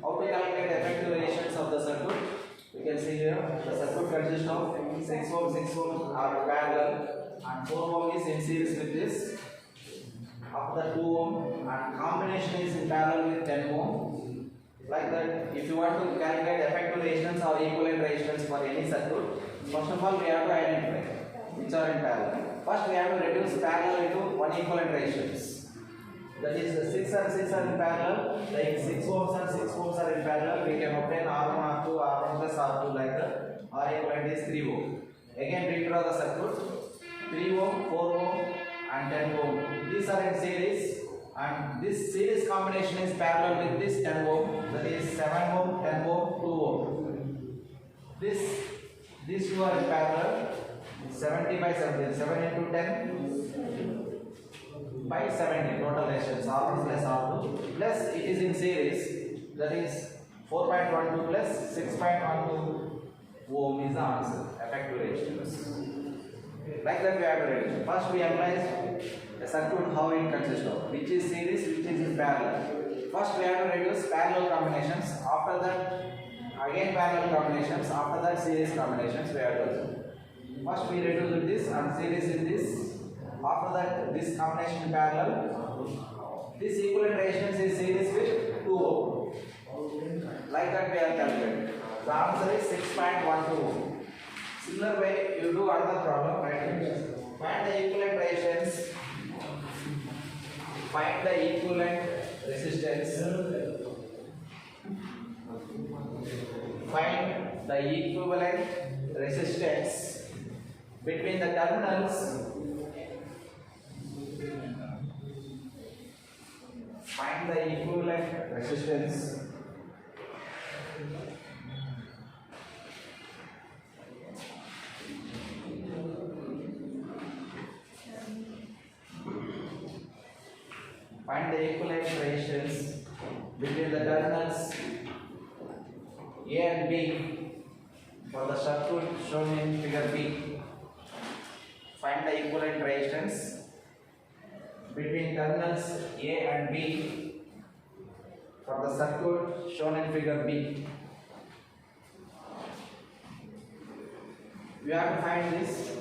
How to calculate effective resistance of the circuit? You can see here the circuit consists of 6 ohm, 6 ohm are parallel and 4 ohm is in series with this. After 2 ohm and combination is in parallel with 10 ohm. Like that, if you want to calculate effective resistance or equivalent resistance for any circuit, first of all we have to identify which are in parallel. First we have to reduce parallel into one equivalent resistance. That is 6 and 6 are in parallel, like 6 ohms and 6 ohms are in parallel, we can obtain R1, R2, R1 plus R2 like that. R equivalent is 3 ohm. Again redraw the circuit, 3 ohm, 4 ohm and 10 ohm. These are in series and this series combination is parallel with this 10 ohm, that is 7 ohm, 10 ohm, 2 ohm. These two are in parallel, 70 by 70, 7 into 10 by 70 total resistance R1 plus R2 plus it is in series, that is 4.12 plus 6.12 ohm is the answer, effective resistance. Like that we have to reduce. First we analyze the circuit how it consists of, which is series, which is in parallel. First we have to reduce parallel combinations, after that again parallel combinations, after that series combinations we have to do. First we reduce with this and series in this. After that, this combination in parallel, this equivalent resistance is series with 2 ohm. Like that we are calculating. The answer is 6.12 ohm. Similar way, you do another problem, right? Find the equivalent resistance. Find the equivalent resistance. Find the equivalent resistance between the terminals. Find the equivalent resistance between the terminals A and B for the circuit shown in figure B. Find the equivalent resistance between terminals A and B for the circuit shown in figure B. We have to find this.